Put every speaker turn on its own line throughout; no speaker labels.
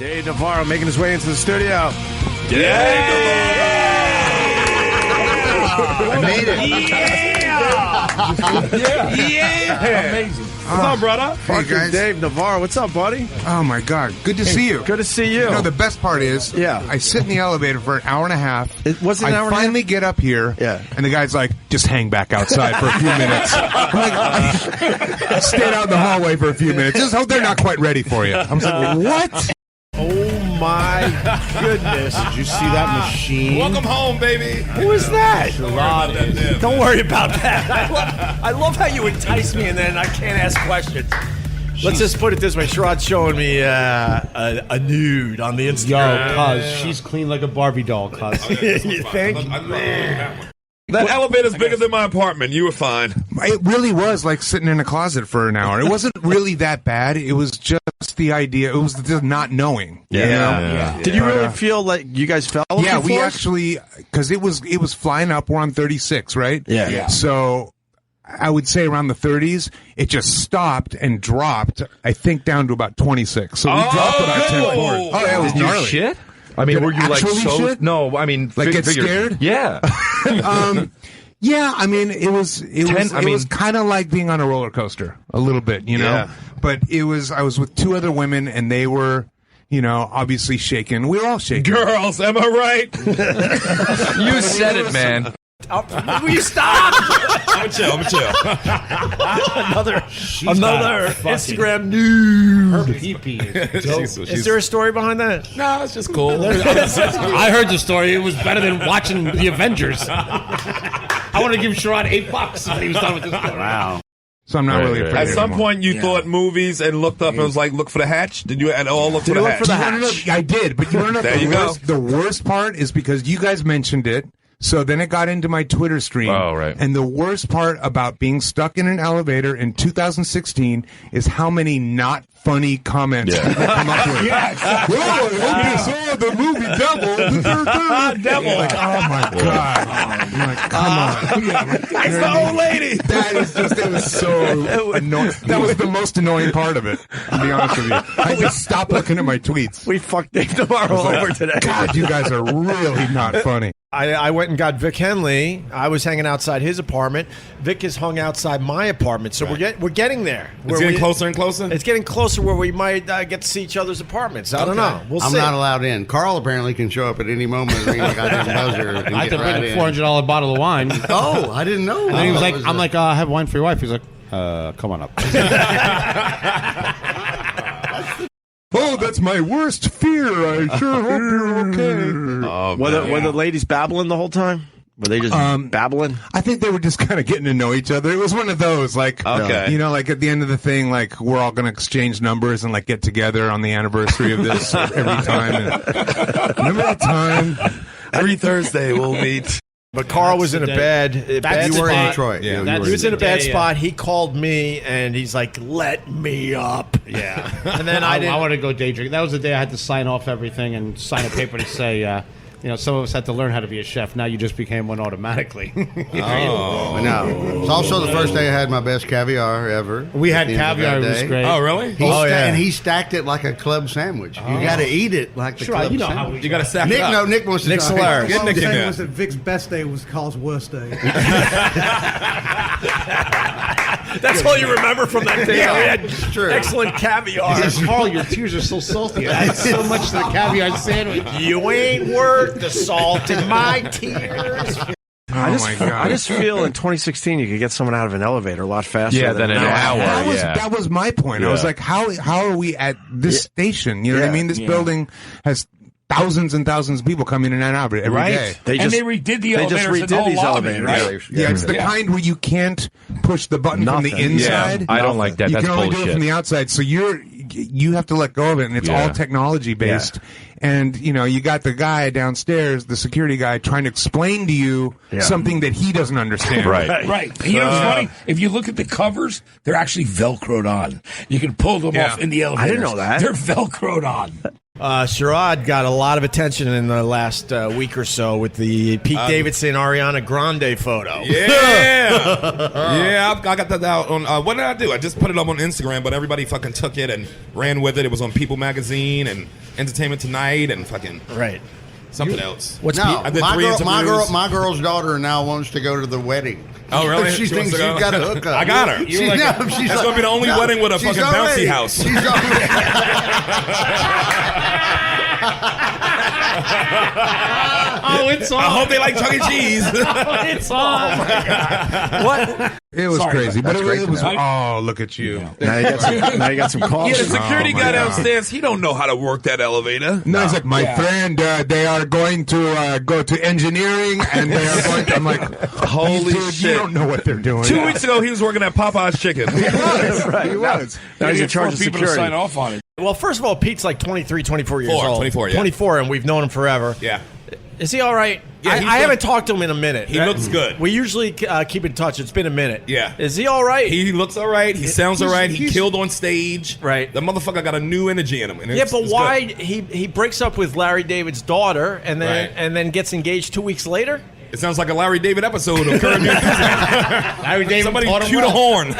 Dave Navarro making his way into the studio.
Dave
I made it.
Yeah. Amazing. What's up, brother?
Hey, guys. Dave Navarro. What's up, buddy?
Oh, my God. Good to see you.
Good to see you.
You know, the best part is, I sit in the elevator for an hour and a half.
Was it an hour and a half?
I finally get up here, and the guy's like, just hang back outside for a few minutes. I'm like, I stayed out in the hallway for a few minutes. Just hope they're not quite ready for you. I'm like, what?
Oh, my goodness. Did you see that machine?
Welcome home, baby.
Who is that?
Sherrod.
Don't worry about that. I love how you entice me and then I can't ask questions. Let's just put it this way. Sherrod's showing me a nude on the Instagram.
Yo, cuz, she's clean like a Barbie doll, cuz.
You think?
That elevator's bigger than my apartment. You were fine.
It really was like sitting in a closet for an hour. It wasn't really that bad. It was just the idea. It was just not knowing.
Yeah. Did you really feel like you guys fell?
Yeah, we actually, because it was flying up. We're on 36, right?
Yeah.
So I would say around the 30s, it just stopped and dropped, I think, down to about 26. So we dropped about 10 floors. Oh, yeah, it was gnarly.
Shit? I mean, were you like so?
Shit?
No, I mean,
like get scared?
Yeah.
Yeah, I mean, it was kind of like being on a roller coaster a little bit, you know.
Yeah.
But I was with two other women, and they were, obviously shaken. We were all shaken.
Girls, am I right?
You said it, man.
Will you stop?
I'm chill.
Another Instagram nude.
Her pee-pee is dope.
Is there a story behind that?
No, it's just cool.
I heard the story. It was better than watching the Avengers. I want to give Sherrod $8 when he was done with this story.
Wow.
So I'm not really afraid
At some
anymore.
point, you thought movies and looked up and was like, look for the hatch? Did you at all look for the hatch?
I did, but you want to know
There you go.
the worst part is because you guys mentioned it. So then it got into my Twitter stream.
Oh, right.
And the worst part about being stuck in an elevator in 2016 is how many not funny comments people come up with.
Yes.
Well, I hope you saw the movie Devil.
Devil.
Like, oh, my God. I'm like, come on.
It's the old lady.
That is just, it was so annoying. That was the most annoying part of it, to be honest with you. I just stopped looking at my tweets.
We fucked Dave Navarro over today.
God, you guys are really not funny.
I went and got Vic Henley. I was hanging outside his apartment. Vic is hung outside my apartment. So we're getting there.
It's getting closer and closer?
It's getting closer where we might get to see each other's apartments. I don't know. We'll see.
I'm not allowed in. Carl apparently can show up at any moment, ring the goddamn buzzer, and
I had
get
to
right
bring a
in.
$400 bottle of wine. And
Oh, I didn't know.
then he was like,
That
I'm like, I have wine for your wife. He's like, come on up.
Oh, that's my worst fear. I sure hope you're okay.
Oh,
Were the ladies babbling the whole time? Were they just babbling?
I think they were just kind of getting to know each other. It was one of those, like,
Okay.
like at the end of the thing, like, we're all going to exchange numbers and, like, get together on the anniversary of this every time. And, remember that time?
Every Thursday we'll meet.
But Carl was in a bad
You were in Detroit.
Yeah.
You were
He was in a bad
Yeah, yeah.
spot. He called me and he's like, "Let me up."
Yeah.
And then I didn't.
I want to go day drinking. That was the day I had to sign off everything and sign a paper to say, some of us had to learn how to be a chef. Now you just became one automatically.
Oh, no. It's also the first day I had my best caviar ever.
We had
At the end of
caviar.
that
It was
day.
great.
Oh, really?
And he stacked it like a club sandwich. You got to eat it like the
Sure,
club
you know how
sandwich.
we
You got to stack
Nick,
it up.
no, Nick wants to
Nick
talk.
Solaris.
Get
All I'm
Nick in
saying
there.
was that Vic's best day was Carl's worst day.
That's all you remember from that day.
Yeah,
We had
true.
excellent caviar.
Carl, your tears are so salty. I had so much of the caviar sandwich.
You ain't worth the salt in my tears.
Oh, my God.
I just feel in 2016 you could get someone out of an elevator a lot faster.
Yeah, than an hour.
That was my point. I was like, how are we at this station? You know what I mean? This building has thousands and thousands of people coming in and out of it every day.
They
redid the elevators.
redid
in the whole
these
lobby,
elevators.
right?
Yeah, it's the kind where you can't push the button from the
Nothing.
inside.
Yeah, I don't like that.
You
That's
can only do it
bullshit.
from the outside. So you have to let go of it, and it's all technology based. And you got the guy downstairs, the security guy, trying to explain to you something that he doesn't understand.
Right.
Right. You know what's funny? If you look at the covers, they're actually Velcroed on. You can pull them off in the elevator.
I didn't know that.
They're Velcroed on.
Sherrod got a lot of attention in the last week or so with the Pete Davidson Ariana Grande photo.
Yeah, I got that out on. What did I do? I just put it up on Instagram, but everybody fucking took it and ran with it. It was on People Magazine and Entertainment Tonight and fucking something else.
What's
I did three interviews.
my girl's daughter now wants to go to the wedding.
Oh, really?
She thinks she's got a hookup.
I got her. That's going to be the only wedding with a fucking bouncy house.
She's already.
Oh, it's on.
I hope they like Chuck E. Cheese.
It's on.
What?
It was crazy, but it was.
Right?
Oh, look at you!
Now you got some calls.
Yeah, the security guy downstairs, he don't know how to work that elevator.
No, he's like, my friend, they are going to go to engineering, and they are going to. I'm like,
holy
dude,
shit!
You don't know what they're doing.
2 weeks ago, he was working at Popeye's Chicken.
He was. Right. He was.
Now he's in charge of people to sign off on it.
Well, first of all, Pete's like 23, 24 years old.
24, yeah.
24, and we've known him forever.
Yeah.
Is he all right?
Yeah,
I haven't talked to him in a minute.
He looks good.
We usually keep in touch. It's been a minute.
Yeah.
Is he all right?
He looks all right. He sounds all right. He killed on stage.
Right.
The motherfucker got a new energy in him. And
Yeah, but
it's
why
good.
he breaks up with Larry David's daughter and then
Right.
and then gets engaged 2 weeks later?
It sounds like a Larry David episode of Curb Your Enthusiasm.
Larry David
Somebody
taught him
cue the
well.
horn.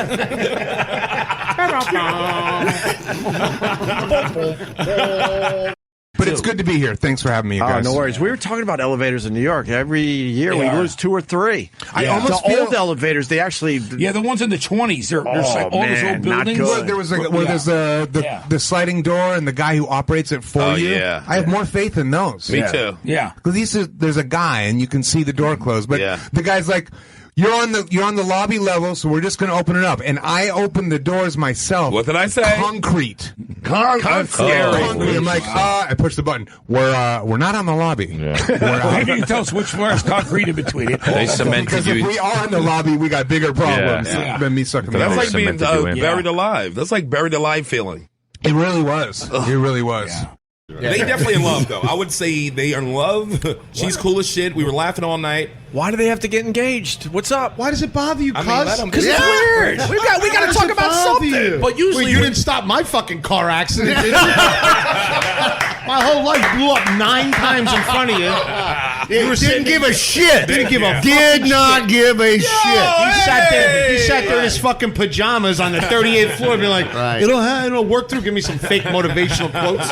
But it's good to be here. Thanks for having me, you guys.
No worries. We were talking about elevators in New York. Every year we lose 2 or 3.
I almost
the
feel-
old elevators, they actually...
Yeah, the ones in the 20s. They're like all those old
not
buildings.
good.
There was there's the sliding door and the guy who operates it for you.
yeah.
I have more faith in those.
Me too.
Yeah.
Because there's a guy and you can see the door closed, but the guy's like, you're on the lobby level, so we're just going to open it up. And I opened the doors myself.
What did I say?
Concrete.
Concrete.
I'm like, I push the button. We're not on the lobby. Yeah.
How can you tell us which floor has concrete in between it?
They cemented
Because if
you.
we are in the lobby, we got bigger problems than me sucking the
That's
air.
like being
cemented you in.
buried alive. That's like buried alive feeling.
It really was. It really was.
Yeah.
They definitely in love, though. I would say they are in love. She's cool as shit. We were laughing all night.
Why do they have to get engaged? What's up?
Why does it bother you,
I mean, let
cuz?
them-
Because it's weird. We got to
does
talk
it
about
bother
something.
you?
But usually
you didn't stop my fucking car accident, did you? My whole life blew up 9 times in front of you.
Didn't give a shit.
Didn't give a
Did not give a shit.
He sat there in his fucking pajamas on the 38th floor, being like, "It'll work through." Give me some fake motivational quotes.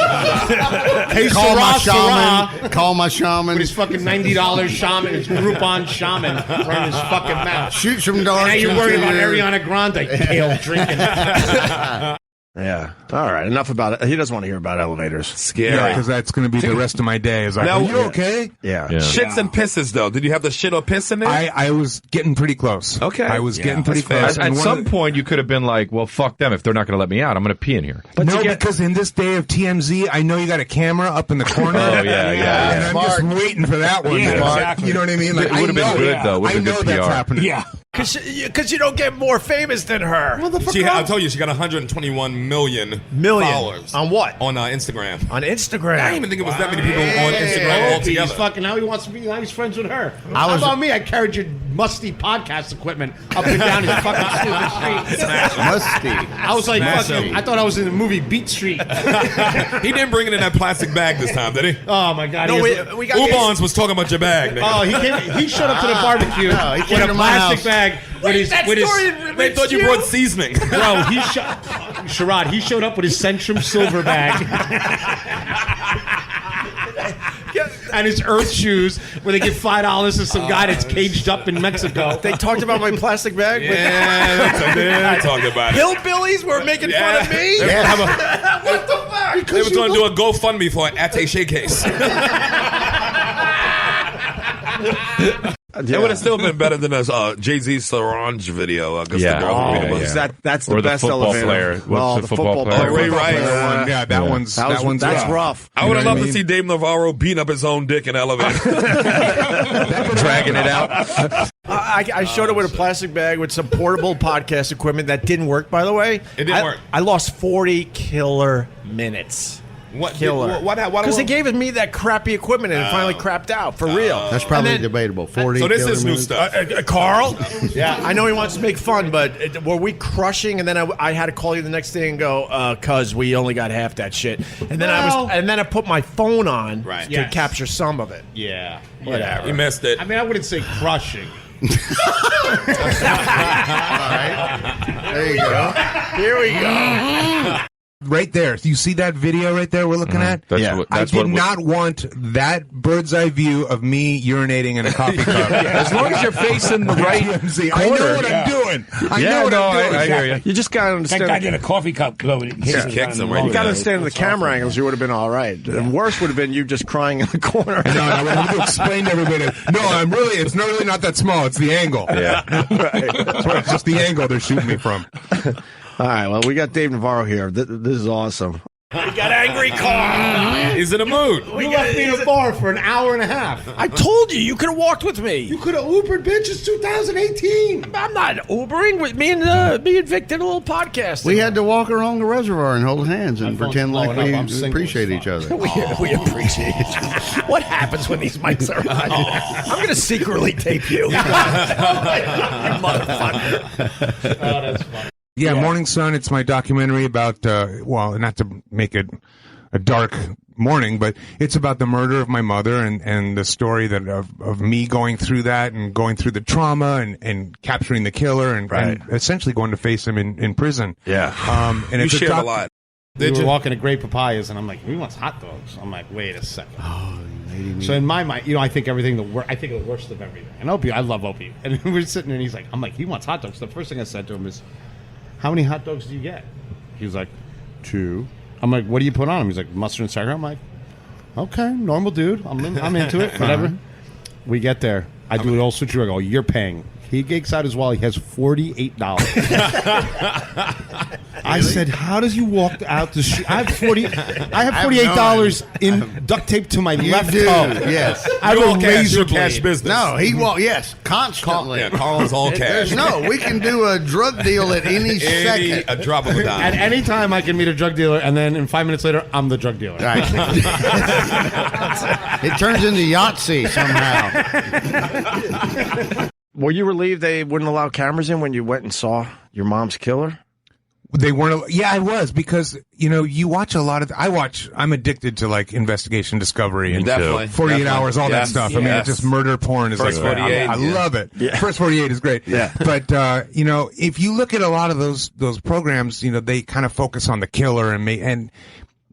Hey,
Call my
Sarah,
shaman. Call my shaman.
with his fucking $90 shaman, his Groupon shaman, right in his fucking mouth.
Shoot some darts.
Now you're
into
worried about
your-
Ariana Grande kale drinking.
Yeah. All right. Enough about it. He doesn't want to hear about elevators.
Scary.
Because that's going to be the rest of my day. Is like,
Now-
are you okay?
Yeah.
Shits and pisses, though. Did you have the shit or piss in there?
I was getting pretty close.
Okay.
I was getting pretty
that's
close.
At
And one
some
of the-
point, you could have been like, well, fuck them. If they're not going to let me out, I'm going to pee in here.
no, because in this day of TMZ, I know you got a camera up in the corner.
Oh, yeah.
And I'm just waiting for that one.
Yeah,
to-
exactly.
You know what I mean? Like,
It would've
I
been
know-
good, though.
I
Would've been
know
good
that's
PR.
happening.
Yeah.
Because you don't get more famous than her.
I told you she got 121 million followers.
On what?
On Instagram.
On Instagram.
I didn't even think it was that many people on Instagram altogether.
He's fucking, now he wants to be, now he's friends with her.
I
How
was-
about me? I carried your musty podcast equipment up and down his fucking stupid street.
Musty.
I was like,
Smash
fucking,
him.
I thought I was in the movie Beat Street.
He didn't bring it in that plastic bag this time, did he?
Oh my god.
No,
he
we
has-
got
Ubon's was talking about your bag, nigga.
Oh, he showed up to the barbecue
No, he came
with a
to my
plastic
house.
bag with his
They thought you brought seasoning.
bro. Sherrod, he showed up with his Centrum silver bag and his Earth shoes, where they give $5 to some guy that's caged up in Mexico.
They talked about my plastic bag.
Yeah, they talked about it.
Hillbillies were making fun of me.
Yeah.
What the fuck?
They were going to do a GoFundMe for an attaché case. It would have still been better than a Jay-Z Solange video. I guess
Yeah.
the girl would be
Oh,
able to-
yeah.
That's the
Or the
best
football
elevator.
player. What's
Well,
the football player?
Oh, Ray Rice.
Yeah, that one's
That's rough.
I would have
know what
loved
I
to see Dave Navarro beat up his own dick in an elevator.
Dragging it out.
I showed up with a plastic bag with some portable podcast equipment that didn't work, by the way.
It didn't work.
I lost 40 killer minutes.
What?
Killer. Because they gave me that crappy equipment and it finally crapped out for real.
That's probably debatable. 40.
So this is new stuff.
Carl? Yeah, I know he wants to make fun, but were we crushing? And then I had to call you the next day and go, cuz we only got half that shit. And then I put my phone on to capture some of it.
Yeah.
Whatever.
You missed it.
I mean, I wouldn't say crushing.
All right. There you go.
Here we go.
Right there. You see that video right there we're looking at? I did not want that bird's eye view of me urinating in a coffee cup.
As long as you're facing the right corner.
I know what I'm doing. I know what I'm doing.
I hear you.
You just gotta
That
understand.
guy did a coffee cup.
Just kicks him right
You gotta
there.
understand the camera angles. You would have been all right. The worst would have been you just crying in the corner.
No, I would have to explain to everybody. No, it's really not that small. It's the angle.
Yeah.
It's just the angle they're shooting me from.
All right, well, we got Dave Navarro here. This is awesome.
We got angry Carl.
He's in a mood.
You left me in a bar for an hour and a half.
I told you could have walked with me.
You could have Ubered, bitch. It's 2018.
I'm not Ubering. With me and Vic did a little podcast.
We had to walk along the reservoir and hold hands and pretend like we appreciate each other.
We appreciate it. What happens when these mics are on? I'm going to secretly tape you. Motherfucker.
Oh, that's funny.
Yeah, Morning Sun. It's my documentary about, not to make it a dark morning, but it's about the murder of my mother and the story that of me going through that and going through the trauma and capturing the killer and essentially going to face him in prison.
Yeah.
And
You
it's
shared a lot.
We were walking to Great Papayas, and I'm like, "Who wants hot dogs?" I'm like, "Wait a second." So in my mind, I think I think of the worst of everything. And Opie, I love Opie, and we're sitting there, and he's like, "I'm like, he wants hot dogs." The first thing I said to him is, "How many hot dogs do you get?" He was like, 2. I'm like, "What do you put on them?" He's like, "Mustard and sour." I'm like, "Okay, normal dude. I'm into it. Whatever." We get there. I do it all switcheroo. I go, "You're paying." He gigs out his wallet. He has $48. I said, "How does you walk out the street?" I have $48 in duct tape to my left toe.
Yes.
I have a razor
cash
blade.
business.
No, he won't. Yes, constantly.
Carl's all cash.
We can do a drug deal at any second.
A drop of a dime.
At any time, I can meet a drug dealer, and then in 5 minutes later, I'm the drug dealer.
Right. It turns into Yahtzee somehow.
Were you relieved they wouldn't allow cameras in when you went and saw your mom's killer?
They weren't. Yeah, I was because you watch a lot of. I'm addicted to like investigation, discovery, and
Definitely.
48 hours, all that stuff. I mean, it's just murder porn is
First
like
48,
I love it.
Yeah.
First 48 is great.
Yeah.
But if you look at a lot of those programs, they kind of focus on the killer and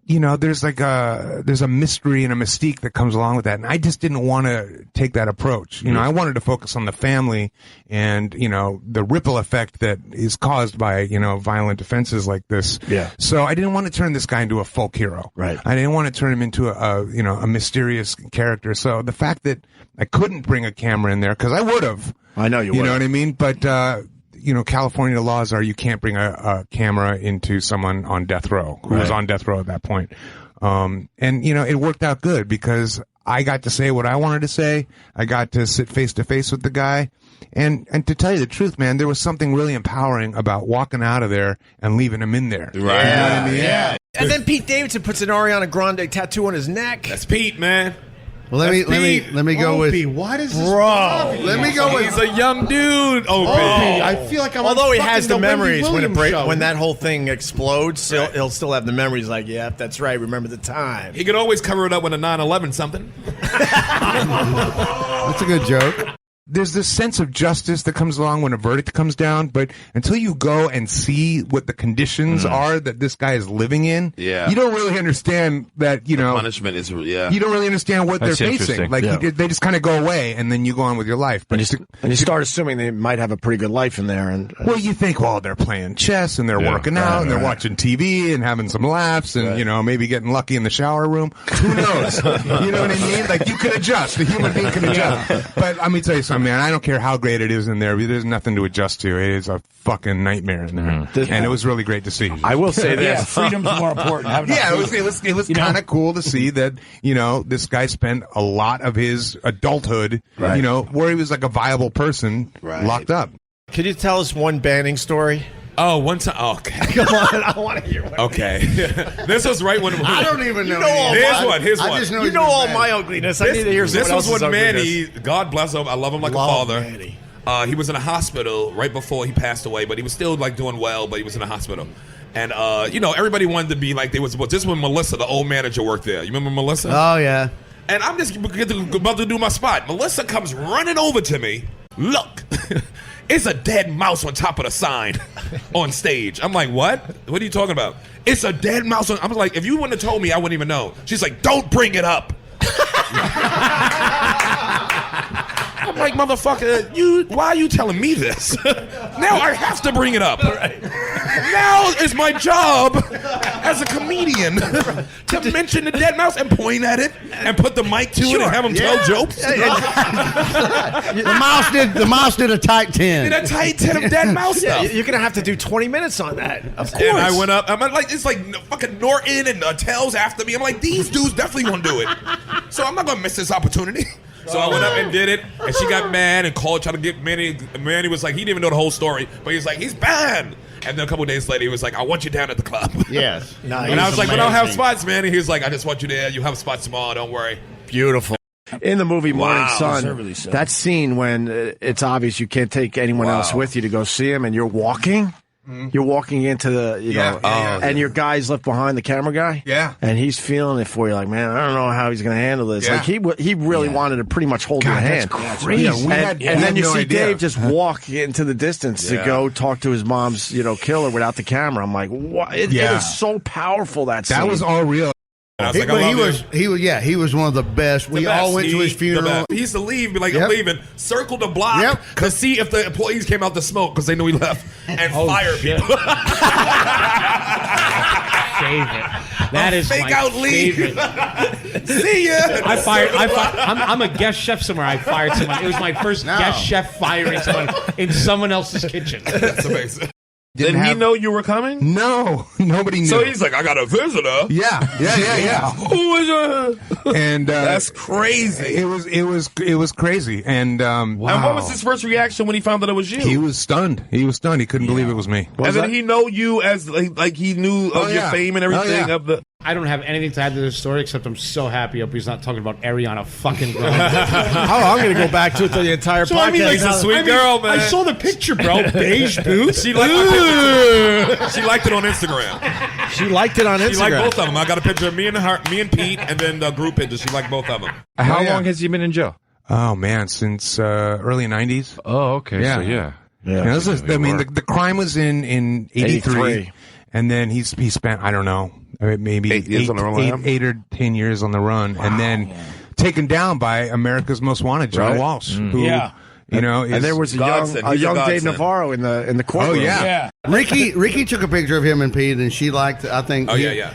there's there's a mystery and a mystique that comes along with that. And I just didn't want to take that approach. I wanted to focus on the family and, the ripple effect that is caused by, violent offenses like this.
Yeah.
So I didn't want to turn this guy into a folk hero.
Right.
I didn't want to turn him into a mysterious character. So the fact that I couldn't bring a camera in there, because I would have.
I know you would.
You know what I mean? But, California laws are you can't bring a camera into someone on death row who was on death row at that point. It worked out good because I got to say what I wanted to say. I got to sit face to face with the guy. And to tell you the truth, man, there was something really empowering about walking out of there and leaving him in there.
Right.
You know what I mean?
Yeah.
And then Pete Davidson puts an Ariana Grande tattoo on his neck.
That's Pete, man.
Well, let me go
Opie,
with.
why does this
Let me go with.
He's a young dude.
Opie, I feel like I'm
Although
on
he has
fucking
the
Wendy
memories
Williams show.
when that whole thing explodes, he'll still have the memories. Like, yeah, that's right. Remember the time.
He could always cover it up with a 9/11 something.
That's a good joke.
There's this sense of justice that comes along when a verdict comes down, but until you go and see what the conditions are that this guy is living in, you don't really understand that,
punishment is,
you don't really understand what
That's
they're facing. Like, they just kind of go away, and then you go on with your life. But
and you start assuming they might have a pretty good life in there.
Well, you think, they're playing chess, and they're working out, and they're watching TV, and having some laughs, and, maybe getting lucky in the shower room. Who knows? You know what I mean? Like, you can adjust. The human being can adjust. But let me tell you something, man. I don't care how great it is in there. There's nothing to adjust to. It is a fucking nightmare in there. And it was really great to see.
I will say this.
Freedom's more important.
It was kind of cool to see that, this guy spent a lot of his adulthood, where he was like a viable person locked up.
Could you tell us one banning story?
Oh, one time. Oh, okay.
Come on, I want to hear one.
Okay. This was right when.
I don't even know.
Here's one.
I just know
you know all my ugliness. I need to hear someone else's ugliness.
This was when Manny, God bless him, I love him like a father. Manny. He was in a hospital right before he passed away, but he was still like doing well, but he was in a hospital. And, everybody wanted to be like they was. Well, this when Melissa, the old manager, worked there. You remember Melissa?
Oh, yeah.
And I'm just about to do my spot. Melissa comes running over to me. Look, it's a dead mouse on top of the sign on stage. I'm like, what? What are you talking about? It's a dead mouse. I was like, if you wouldn't have told me, I wouldn't even know. She's like, don't bring it up. I'm like, motherfucker, why are you telling me this? Now I have to bring it up. Right. Now it's my job as a comedian to mention the dead mouse and point at it and put the mic to it and have him tell jokes.
The mouse did a tight 10.
Did a tight 10 of dead mouse stuff.
You're gonna have to do 20 minutes on that. Of course.
And I went up. I'm like, it's like fucking Norton and Tails after me. I'm like, these dudes definitely gonna do it. So I'm not gonna miss this opportunity. So I went up and did it, and she got mad and called, trying to get Manny. Manny was like, he didn't even know the whole story, but he was like, he's banned. And then a couple of days later, he was like, I want you down at the club.
Yes.
Nice.
And I was like, but I don't have spots, man. And he was like, I just want you there. You have spots tomorrow. Don't worry.
Beautiful.
In the movie Morning Sun, that scene when it's obvious you can't take anyone else with you to go see him, and you're walking. You're walking into the, and your guy's left behind, the camera guy.
Yeah.
And he's feeling it for you, like, man, I don't know how he's going to handle this. Like, he really wanted to pretty much hold your hand.
That's crazy.
Yeah, and then you see Dave just walk into the distance to go talk to his mom's, killer without the camera. I'm like, what? It is so powerful, that scene.
That was all real.
He was one of the best. We all went to his funeral.
He used to leave, be like, I'm leaving, circle the block to see if the employees came out to smoke because they knew he left, and fire people.
That is
fake
my
out
favorite.
leave. See ya.
I'm a guest chef somewhere. I fired someone. It was my first guest chef firing someone in someone else's kitchen.
That's amazing.
Did he know you were coming?
No, nobody knew.
So he's like, I got a visitor.
Yeah.
Who is it?
And
that's crazy.
It was crazy. And
And what was his first reaction when he found that it was you?
He was stunned. He couldn't believe it was me.
And then he know you as like he knew of your fame and everything of the.
I don't have anything to add to this story except I'm so happy Opie's not talking about Ariana fucking Grande.
I'm going to go back to it the entire podcast.
I mean, like,
She's a sweet girl, man.
I saw the picture, bro. Beige boots.
She liked it on Instagram.
She liked it on Instagram.
She liked both of them. I got a picture of me and Pete, and then the group picture. She liked both of them.
How long has he been in jail?
Oh man, since early '90s.
Oh, okay.
Yeah.
So yeah.
The crime was in '83, and then he spent I don't know maybe
8 years on the run,
8 or 10 years on the run, and then taken down by America's Most Wanted, John Walsh. Who,
and there was a young Dave Navarro in the courtroom.
Oh yeah.
Ricky took a picture of him and Pete, and she liked. I think.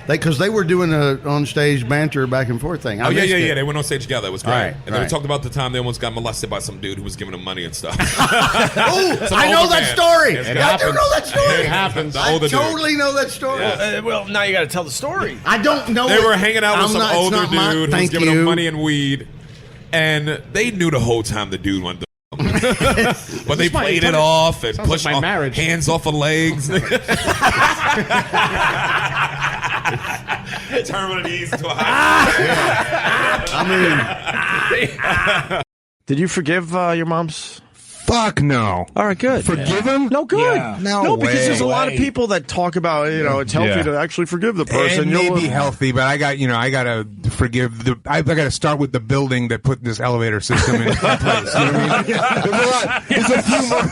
Because they were doing a on stage banter back and forth thing.
They went on stage together. It was great.
Right,
and then we talked about the time they almost got molested by some dude who was giving them money and stuff.
I know that story. I do know that story.
It happens.
I totally know that story.
Well, now you got to tell the story.
I don't know.
They were hanging out with some older dude who was giving them money and weed, and they knew the whole time the dude wanted to. But they played it off and pushed
my marriage.
Hands off of legs. Turn one of these into a high.
I mean,
Did you forgive your mom's?
Fuck no.
All right, good.
Forgive him?
No, good.
Yeah.
No, because there's a lot of people that talk about, it's healthy to actually forgive the person.
It may be healthy, but I gotta forgive I gotta start with the building that put this elevator system in place. You know what I mean?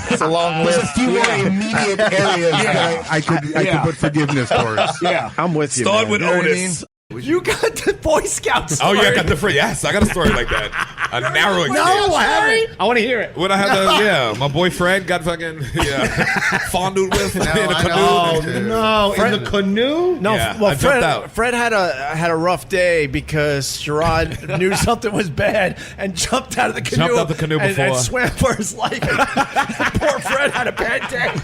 There's a long list. There's a few more immediate areas that I could put forgiveness towards.
Yeah. I'm with you.
Start
man.
with Otis.
You got the Boy Scout story.
Oh yeah, I got the free. Yes, I got a story like that. A narrow experience.
No, I haven't.
I want to hear it.
When I had my boy Fred got fucking fondled with in a canoe.
No, in the canoe?
No,
Yeah,
well,
I jumped out.
Fred had a rough day because Sherrod knew something was bad and jumped out of the canoe.
Jumped out the canoe before.
And swam for his life. Poor Fred had a bad day.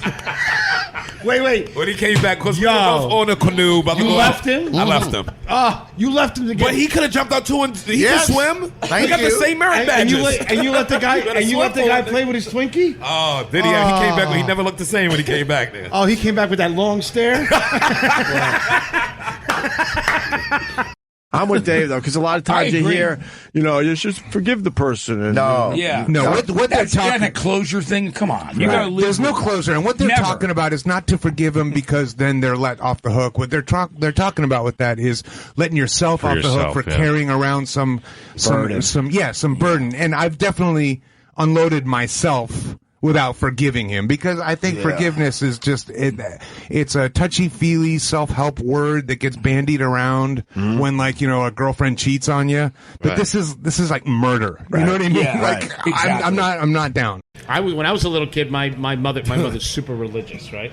Wait.
When he came back, because we were both on a canoe.
You left him?
I left him.
Oh, You left him to get.
But he could have jumped out too, and he can swim.
Thank
he got
you.
the same merit badges.
And you let the guy play with his Twinkie.
Oh, did he? He came back. He never looked the same when he came back. There.
Oh, he came back with that long stare.
I'm with Dave though, because a lot of times you hear, you should forgive the person. And,
no,
what they're talking
a closure thing. Come on, you gotta live.
There's no closure, and what they're talking about is not to forgive them because then they're let off the hook. What they're talking about with that is letting yourself off the hook for carrying around some burden. And I've definitely unloaded myself without forgiving him, because I think forgiveness is just it's a touchy-feely self-help word that gets bandied around when a girlfriend cheats on you. But this is like murder. You know what I mean?
Yeah, exactly.
I'm not down.
When I was a little kid, my mother's super religious, right?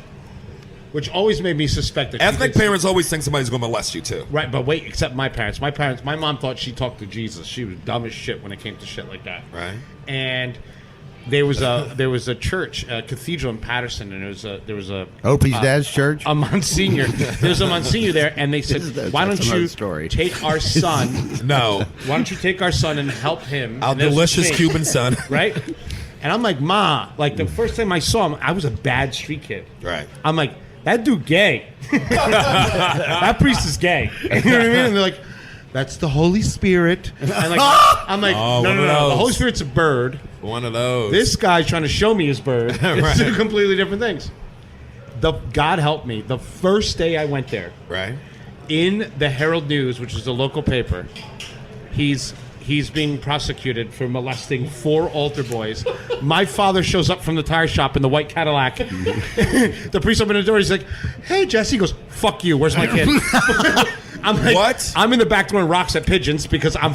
Which always made me suspect that
ethnic parents always think somebody's going to molest you too.
Right, but wait, except my parents. My mom thought she talked to Jesus. She was dumb as shit when it came to shit like that.
Right.
And there was a church, a cathedral in Patterson, and there was a
Opie's dad's church.
A Monsignor. There's a Monsignor there, and they said, "Why don't you take our son?
No.
Why don't you take our son and help him?
Our delicious Cuban son,
right?" And I'm like, "Ma, like the first time I saw him, I was a bad street kid.
Right.
I'm like, that dude gay. That priest is gay. You know what I mean?" And they're like, "That's the Holy Spirit." And I'm like, no. The Holy Spirit's a bird.
One of those.
This guy's trying to show me his bird. It's two completely different things. God help me. The first day I went there,
right,
in the Herald News, which is the local paper, he's being prosecuted for molesting 4 altar boys. My father shows up from the tire shop in the white Cadillac. The priest opened the door. He's like, "Hey, Jesse." He goes, "Fuck you. Where's my kid?" I'm like,
what?
I'm in the back throwing rocks at pigeons because I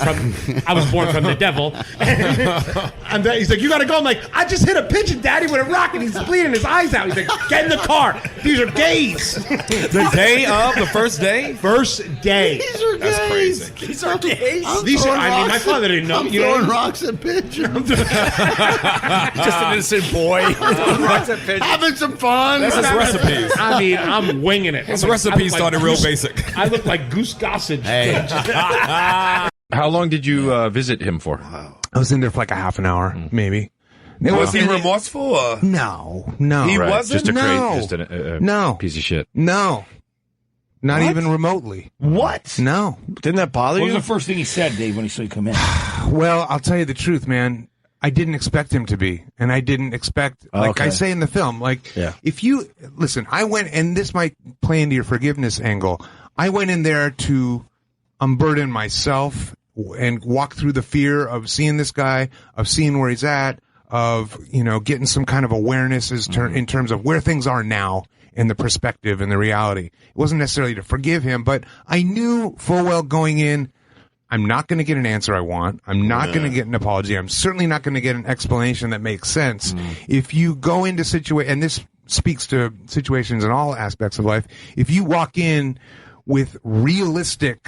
was born from the devil. And he's like, "You gotta go." I'm like, "I just hit a pigeon, Daddy, with a rock, and he's bleeding his eyes out." He's like, "Get in the car. These are gays."
The day of the first day?
First day.
These are gays.
That's crazy.
These are gays. My father didn't know.
I'm throwing rocks at pigeons.
Just an innocent boy. Rocks at pigeons.
Having some fun.
That's his recipes.
I mean, I'm winging it.
His recipes started real basic.
I look like Goose Gossage.
Hey. How long did you visit him for?
I was in there for like a half an hour, maybe.
Was he remorseful?
No.
He wasn't?
Just a piece of shit.
No. Not even remotely.
What?
No.
Didn't that bother you?
What was the first thing he said, Dave, when he saw you come in?
Well, I'll tell you the truth, man. I didn't expect him to be. And I didn't expect, like I say in the film, if you, listen, I went, and this might play into your forgiveness angle. I went in there to unburden myself and walk through the fear of seeing this guy, of seeing where he's at, of, getting some kind of awareness in terms of where things are now and the perspective and the reality. It wasn't necessarily to forgive him, but I knew full well going in, I'm not going to get an answer I want. I'm not going to get an apology. I'm certainly not going to get an explanation that makes sense. If you go into and this speaks to situations in all aspects of life, if you walk in with realistic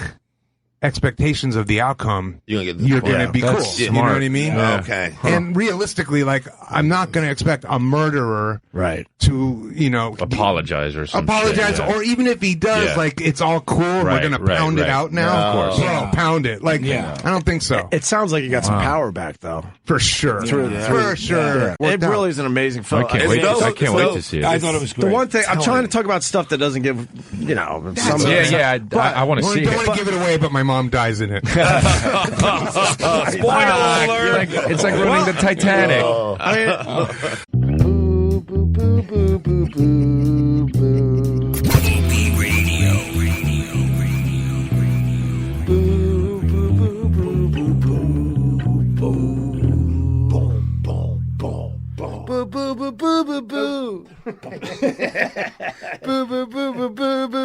expectations of the outcome, you're going to be cool. You know what I mean?
Yeah. Okay.
And realistically, I'm not going to expect a murderer to,
apologize or something.
Or even if he does, it's all cool. We're going to pound it out now.
Of course.
Bro, pound it. I don't think so.
It sounds like you got some power back, though.
For sure. For sure.
It really is an amazing film.
I can't wait to see it.
I thought it was great.
The one thing, I'm trying to talk about stuff that doesn't give, some.
I want to see it.
Don't want to give it away, but my mom dies in it.
Spoiler alert!
It's like ruining the Titanic.
Opie Radio. Boo boo boo boo boo boo. Boo boo boo boo boo boo.